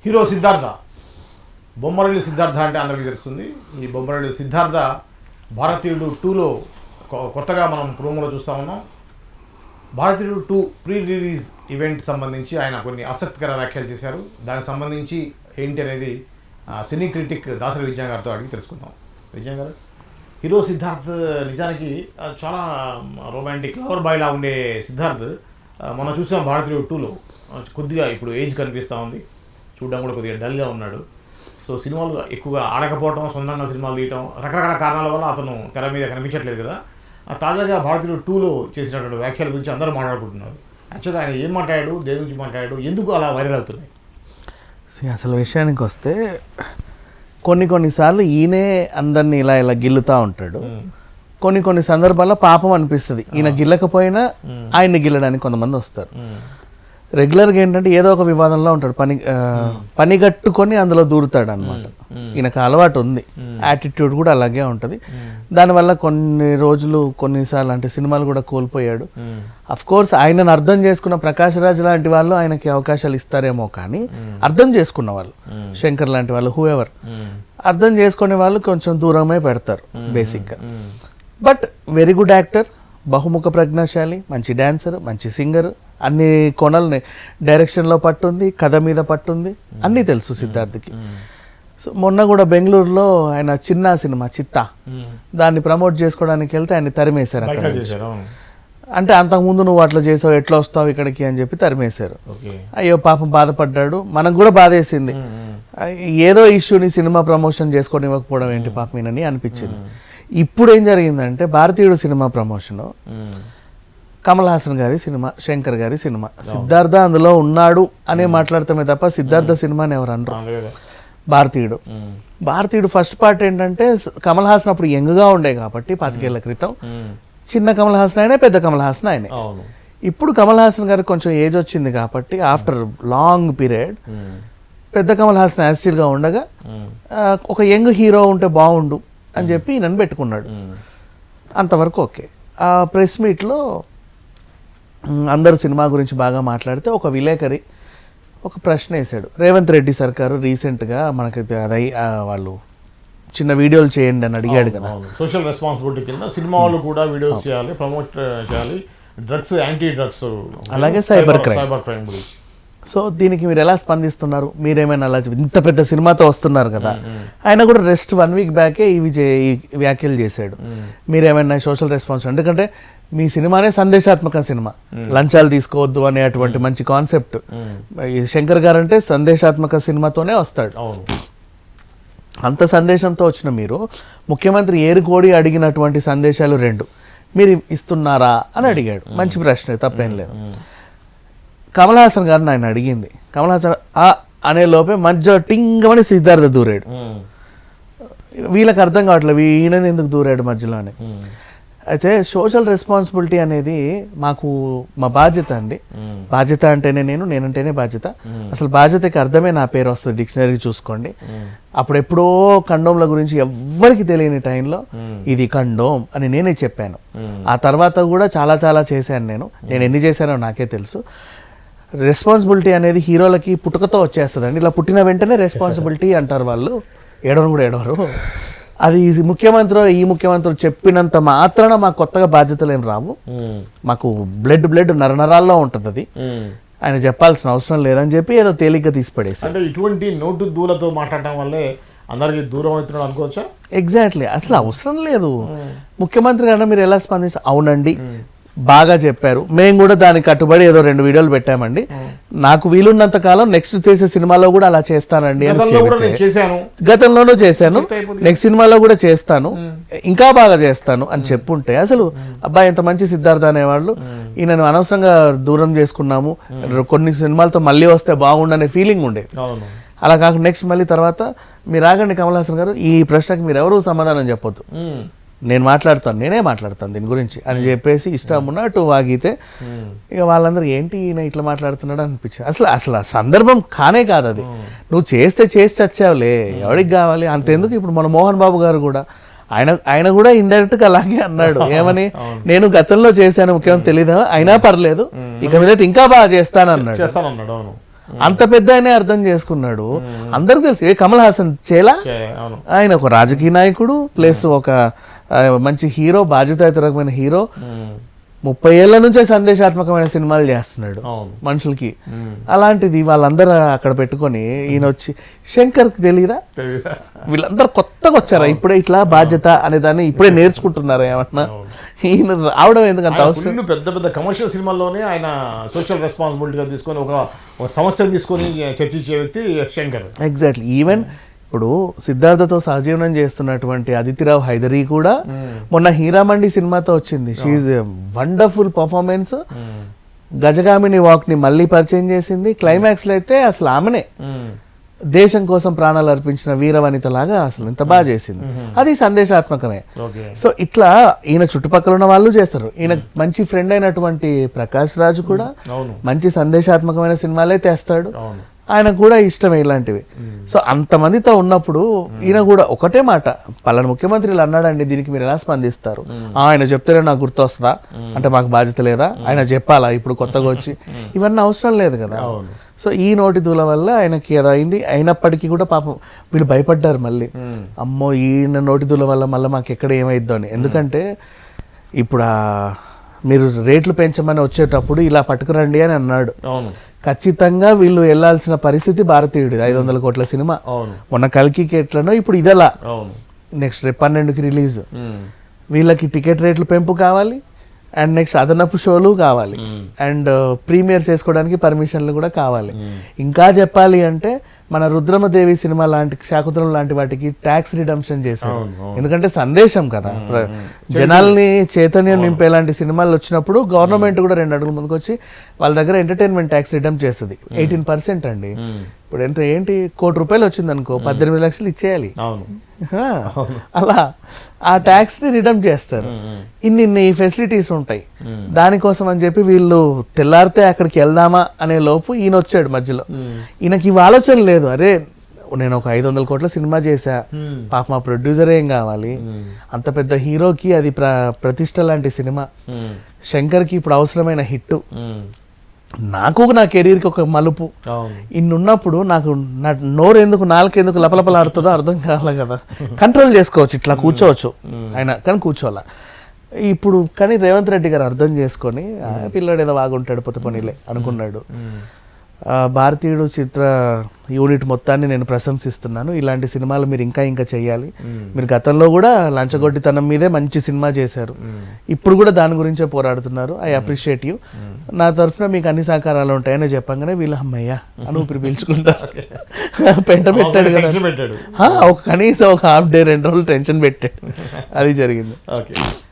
Hero Siddhartha, బొమ్మరల్లి Siddhartha అంటే అందరికీ తెలుస్తుంది. ఈ బొమ్మరల్లి సిద్ధార్థ భారతీయుడు 2లో కొత్తగా మనం ప్రోమోలో చూస్తూ ఉన్నాం. భారతీయుడు 2 ప్రీ రిలీజ్ ఈవెంట్ సంబంధించి ఆయన కొన్ని ఆసక్తికర వ్యాఖ్యలు చేశారు. దానికి సంబంధించి ఏంటి అనేది సినీ క్రిటిక్ దాసరి విజయ్ గారితో అడిగి తెలుసుకుందాం. విజయ్ గారు, హీరో సిద్ధార్థ్ నిజానికి చాలా రొమాంటిక్ లవర్ బాయ్లా ఉండే సిద్ధార్థ్ మనం చూసాం భారతీయుడు 2లో కొద్దిగా ఇప్పుడు ఏజ్ కనిపిస్తూ ఉంది, చూడడం కూడా కొద్దిగా డల్గా ఉన్నాడు. సో సినిమాలు ఎక్కువగా ఆడకపోవటం, సొంతంగా సినిమాలు తీయటం, రకరకాల కారణాల వల్ల అతను తెర మీద కనిపించట్లేదు కదా. తాజాగా భారతీయుడు 2లో చేసినటువంటి వ్యాఖ్యల గురించి అందరూ మాట్లాడుకుంటున్నారు. యాక్చువల్గా ఆయన ఏం మాట్లాడాడు, దేని గురించి మాట్లాడాడు, ఎందుకు అలా వైరల్ అవుతున్నాయి? అసలు విషయానికి వస్తే కొన్నిసార్లు ఈయనే అందరినీ ఇలా గిల్లుతూ ఉంటాడు. కొన్ని సందర్భాల్లో పాపం అనిపిస్తుంది, ఈయన గిల్లకపోయినా ఆయన్ని గిల్లడానికి కొంతమంది వస్తారు. రెగ్యులర్గా ఏంటంటే ఏదో ఒక వివాదంలో ఉంటాడు, పని కట్టుకొని అందులో దూరుతాడు అనమాట. ఈయనకు అలవాటు ఉంది, యాటిట్యూడ్ కూడా అలాగే ఉంటుంది. దానివల్ల కొన్నిసార్లు అంటే సినిమాలు కూడా కోల్పోయాడు. అఫ్ కోర్స్ ఆయనను అర్థం చేసుకున్న ప్రకాష్ రాజ్ లాంటి వాళ్ళు ఆయనకి అవకాశాలు ఇస్తారేమో, కానీ అర్థం చేసుకున్న వాళ్ళు, శంకర్ లాంటి వాళ్ళు, హూఎవర్ అర్థం చేసుకునే వాళ్ళు కొంచెం దూరమే పెడతారు బేసిక్గా. బట్ వెరీ గుడ్ యాక్టర్, బహుముఖ ప్రజ్ఞాశాలి, మంచి డాన్సర్, మంచి సింగర్, అన్ని కొనల్ని డైరెక్షన్లో పట్టుంది, కథ మీద పట్టుంది, అన్నీ తెలుసు సిద్ధార్థ్కి. సో మొన్న కూడా బెంగళూరులో ఆయన చిన్న సినిమా చిత్తా దాన్ని ప్రమోట్ చేసుకోవడానికి వెళ్తే ఆయన తరిమేశారు. అంటే అంతకుముందు నువ్వు అట్లా చేసావు, ఎట్లా వస్తావు ఇక్కడికి అని చెప్పి తరిమేశారు. అయ్యో పాపం బాధపడ్డాడు, మనకు కూడా బాధేసింది. ఏదో ఇష్యూని సినిమా ప్రమోషన్ చేసుకొని ఇవ్వకపోవడం ఏంటి పాపం అని అనిపించింది. ఇప్పుడు ఏం జరిగిందంటే భారతీయుడు సినిమా ప్రమోషన్, కమల్ హాసన్ గారి సినిమా, శంకర్ గారి సినిమా, సిద్ధార్థ అందులో ఉన్నాడు అనే మాట్లాడతామే తప్ప సిద్ధార్థ సినిమాని ఎవరు అనరు. భారతీయుడు ఫస్ట్ పార్ట్ ఏంటంటే కమల్ హాసన్ అప్పుడు యంగ్గా ఉండే కాబట్టి 25 ఏళ్ల క్రితం చిన్న కమల్ హాసన్ ఆయనే, పెద్ద కమల్ హాసన్ ఆయనే. ఇప్పుడు కమల్ హాసన్ గారికి కొంచెం ఏజ్ వచ్చింది కాబట్టి ఆఫ్టర్ లాంగ్ పీరియడ్ పెద్ద కమల్ హాసన్ యాస్టిల్గా ఉండగా ఒక యంగ్ హీరో ఉంటే బాగుండు అని చెప్పి నన్ను పెట్టుకున్నాడు. అంతవరకు ఓకే. ఆ ప్రెస్ మీట్లో అందరూ సినిమా గురించి బాగా మాట్లాడితే ఒక విలేకరి ఒక ప్రశ్న వేశాడు. రేవంత్ రెడ్డి సర్కారు రీసెంట్గా మనకి వాళ్ళు చిన్న వీడియోలు చేయండి అని అడిగాడు కదా. సోషల్ రెస్పాన్సిబిలిటీ కింద సినిమా వాళ్ళు కూడా వీడియోస్ చేయాలి, ప్రమోట్ చేయాలి, డ్రగ్స్, యాంటీ డ్రగ్స్, అలాగే సైబర్ క్రైమ్ గురించి. సో దీనికి మీరు ఎలా స్పందిస్తున్నారు? మీరేమైనా అలా ఇంత పెద్ద సినిమాతో వస్తున్నారు కదా. ఆయన కూడా రెస్ట్ 1 వీక్ బ్యాకే ఈ వ్యాఖ్యలు చేశాడు. మీరేమైనా సోషల్ రెస్పాన్స్, ఎందుకంటే మీ సినిమానే సందేశాత్మక సినిమా, లంచాలు తీసుకోవద్దు అనే అటువంటి మంచి కాన్సెప్ట్. శంకర్ గారు అంటే సందేశాత్మక సినిమాతోనే వస్తాడు. అంత సందేశంతో వచ్చిన మీరు ముఖ్యమంత్రి ఏరుకోడి అడిగినటువంటి సందేశాలు 2 మీరు ఇస్తున్నారా అని అడిగాడు. మంచి ప్రశ్న, తప్పేం లేదు. కమల్ హాసన్ గారిని ఆయన అడిగింది. కమల్ హాసన్ అనే లోపే మధ్య టింగమని సిద్ధార్థ దూరాడు. వీళ్ళకి అర్థం కావట్లేదు ఈయనని ఎందుకు దూరాడు మధ్యలోనే. అయితే సోషల్ రెస్పాన్సిబిలిటీ అనేది మాకు మా బాధ్యత అండి. బాధ్యత అంటేనే నేనంటేనే బాధ్యత. అసలు బాధ్యతకి అర్థమే నా పేరు వస్తుంది, డిక్షనరీ చూసుకోండి. అప్పుడు ఎప్పుడో కండోమ్ల గురించి ఎవ్వరికి తెలియని టైంలో ఇది కండోమ్ అని నేనే చెప్పాను. ఆ తర్వాత కూడా చాలా చేశాను. నేను ఎన్ని చేశానో నాకే తెలుసు. రెస్పాన్సిబిలిటీ అనేది హీరోలకి పుట్టుకతో వచ్చేస్తుందండి. ఇలా పుట్టిన వెంటనే రెస్పాన్సిబిలిటీ అంటారు వాళ్ళు, ఏడవరు. అది ఈ ముఖ్యమంత్రి చెప్పినంత మాత్రాన మాకు కొత్తగా బాధ్యతలు ఏం రావు. మాకు బ్లడ్ నరనరాల్లో ఉంటుంది. అది ఆయన చెప్పాల్సిన అవసరం లేదని చెప్పి ఏదో తేలిగ్గా తీసిపడేసి, అంటే ఇటువంటి నోటు దూలతో మాట్లాడటం వల్లే అందరికి దూరం అవుతున్నాడు అనుకోవచ్చా? ఎగ్జాక్ట్లీ, అసలు అవసరం లేదు. ముఖ్యమంత్రి గారు మీరు ఎలా స్పందిస్తారు? అవునండి, బాగా చెప్పారు, మేము కూడా దానికి కట్టుబడి ఏదో 2 వీడియోలు పెట్టామండి, నాకు వీలున్నంత కాలం నెక్స్ట్ చేసే సినిమాలో కూడా అలా చేస్తానండి అని గతంలోనూ చేశాను, నెక్స్ట్ సినిమాలో కూడా చేస్తాను, ఇంకా బాగా చేస్తాను అని చెప్పుంటే అసలు అబ్బాయి ఎంత మంచి సిద్ధార్థ అనేవాళ్ళు ఈయనను అనవసరంగా దూరం చేసుకున్నాము, కొన్ని సినిమాలతో మళ్ళీ వస్తే బాగుండనే ఫీలింగ్ ఉండేది. అలా కాకుండా నెక్స్ట్ మళ్ళీ తర్వాత మీరు ఆగండి కమల్ హాసన్ గారు, ఈ ప్రశ్నకి మీరు ఎవరు సమాధానం చెప్పొద్దు, నేనే మాట్లాడతాను దీని గురించి అని చెప్పేసి ఇష్టం ఉన్నట్టు వాగితే ఇక వాళ్ళందరూ ఏంటి ఈయన ఇట్లా మాట్లాడుతున్నాడు అనిపించింది. అసలు ఆ సందర్భం కానే కాదు అది. నువ్వు చేసి చచ్చావులే, ఎవరికి కావాలి అంతెందుకు. ఇప్పుడు మన మోహన్ బాబు గారు కూడా ఆయన కూడా ఇండైరెక్ట్ గా అలాగే అన్నాడు. ఏమని, నేను గతంలో చేశాను ముఖ్యమంత్రి తెలీదా, అయినా పర్లేదు, ఇక మీద ఇంకా బాగా చేస్తాను అన్నాడు. అంత పెద్ద ఆయనే అర్థం చేసుకున్నాడు. అందరికి తెలుసు ఏ కమల్ హాసన్ చేలా, అవును ఆయన ఒక రాజకీయ నాయకుడు ప్లస్ ఒక మంచి హీరో, బాధ్యతాయుతమైన హీరో. 30 ఏళ్ల నుంచే సందేశాత్మకమైన సినిమాలు చేస్తున్నాడు అవును మనుషులకి. అలాంటిది వాళ్ళందరూ అక్కడ పెట్టుకొని ఈయన వచ్చి శంకర్కి తెలియదా, వీళ్ళందరూ కొత్తగా వచ్చారా ఇప్పుడే ఇట్లా బాధ్యత అనే దాన్ని ఇప్పుడే నేర్చుకుంటున్నారా ఏమన్నా, ఈయన రావడం ఎందుకంత అవసరం. ఫుల్ పెద్ద పెద్ద కమర్షియల్ సినిమాల్లోనే ఆయన సోషల్ రెస్పాన్సిబిలిటీగా తీసుకొని ఒక సమస్యను తీసుకొని చర్చించే వ్యక్తి శంకర్. ఎగ్జాక్ట్లీ. ఈవెన్ ఇప్పుడు సిద్ధార్థతో సహజీవనం చేస్తున్నటువంటి అదితిరావు హైదరీ కూడా మొన్న హీరామండి సినిమాతో వచ్చింది. She wonderful performance. గజగామిని వాక్ ని మళ్ళీ పరిచయం చేసింది. క్లైమాక్స్ లో అయితే అసలు ఆమెనే దేశం కోసం ప్రాణాలు అర్పించిన వీరవనిత లాగా అసలు ఎంత బాగా చేసింది. అది సందేశాత్మకమే. సో ఇట్లా ఈయన చుట్టుపక్కల ఉన్న వాళ్ళు చేస్తారు. ఈయన మంచి ఫ్రెండ్ అయినటువంటి ప్రకాష్ రాజు కూడా మంచి సందేశాత్మకమైన సినిమాలే తెస్తాడు. ఆయన కూడా ఇష్టమే ఇలాంటివి. సో అంతమందితో ఉన్నప్పుడు ఈయన కూడా ఒకటే మాట, పలానా ముఖ్యమంత్రులు అన్నాడండి, దీనికి మీరు ఎలా స్పందిస్తారు? ఆయన చెప్తేనే నాకు గుర్తొస్తుందా అంటే మాకు బాధ్యత లేదా? ఆయన చెప్పాలా ఇప్పుడు కొత్తగా వచ్చి? ఇవన్నీ అవసరం లేదు కదా. సో ఈ నోటి దూల వల్ల ఆయనకి ఏదో అయింది. అయినప్పటికీ కూడా పాపం వీళ్ళు భయపడ్డారు మళ్ళీ, అమ్మో ఈయన నోటి దూల వల్ల మళ్ళీ మాకు ఎక్కడ ఏమైద్దో అని. ఎందుకంటే ఇప్పుడు మీరు రేట్లు పెంచమని వచ్చేటప్పుడు ఇలా పట్టుకురండి అని అన్నాడు. ఖచ్చితంగా వీళ్ళు వెళ్లాల్సిన పరిస్థితి భారతీయుడు. 500 కోట్ల సినిమా మొన్న కల్కి ఎట్లనో ఇప్పుడు ఇదలా. నెక్స్ట్ రేపు 12కి రిలీజ్. వీళ్ళకి టికెట్ రేట్లు పెంపు కావాలి, అండ్ నెక్స్ట్ అదనపు షోలు కావాలి, అండ్ ప్రీమియర్ చేసుకోవడానికి పర్మిషన్లు కూడా కావాలి. ఇంకా చెప్పాలి అంటే మన రుద్రమదేవి సినిమా లాంటి, శాకుతలం లాంటి వాటికి ట్యాక్స్ రిడమ్షన్ చేశారు. ఎందుకంటే సందేశం కదా, జనాల్ని చైతన్యం నింపేలాంటి సినిమాలు వచ్చినప్పుడు గవర్నమెంట్ కూడా 2 అడుగుల ముందుకు వచ్చి వాళ్ళ దగ్గర ఎంటర్టైన్మెంట్ ట్యాక్స్ రిడమ్ చేస్తుంది. 18% అండి. ఇప్పుడు ఎంత ఏంటి, ₹1 కోటి వచ్చింది అనుకో, 18 లక్షలు ఇచ్చేయాలి. అలా ఆ ట్యాక్స్ ని రిడమ్ చేస్తారు. ఇన్ని ఫెసిలిటీస్ ఉంటాయి. దానికోసం అని చెప్పి వీళ్ళు తెల్లారితే అక్కడికి వెళ్దామా అనే లోపు ఈయన వచ్చాడు మధ్యలో. ఈయనకి ఇవి ఆలోచన లేదు, అరే నేను ఒక 500 కోట్ల సినిమా చేశా, పాప మా ప్రొడ్యూసర్ ఏం కావాలి, అంత పెద్ద హీరోకి అది ప్రతిష్ట లాంటి సినిమా, శంకర్కి ఇప్పుడు అవసరమైన హిట్, నాకు నా కెరీర్కి ఒక మలుపు. ఇన్నున్నప్పుడు నాకు నా నోరు ఎందుకు, నాలుకెందుకు లపలపలాడుతుందో అర్థం కావాలి కదా. కంట్రోల్ చేసుకోవచ్చు, ఇట్లా కూర్చోవచ్చు ఆయన, కానీ కూర్చోవాలా ఇప్పుడు. కానీ రేవంత్ రెడ్డి గారు అర్థం చేసుకొని పిల్లడు ఏదో బాగుంటాడు పొత్త పనిలే అనుకున్నాడు. భారతీయుడు చిత్ర యూనిట్ మొత్తాన్ని నేను ప్రశంసిస్తున్నాను. ఇలాంటి సినిమాలు మీరు ఇంకా ఇంకా చెయ్యాలి. మీరు గతంలో కూడా లంచగొట్టితనం మీదే మంచి సినిమా చేశారు, ఇప్పుడు కూడా దాని గురించే పోరాడుతున్నారు. I appreciate you. నా తరఫున మీకు అన్ని సహకారాలు ఉంటాయని చెప్పంగానే వీళ్ళు అమ్మయ్యా అని ఊపిరి పీల్చుకుంటారు. పెంట పెట్టాడు కదా, ఒక కనీసం ఒక ½ డే 2 రోజులు టెన్షన్ పెట్టాడు. అది జరిగింది.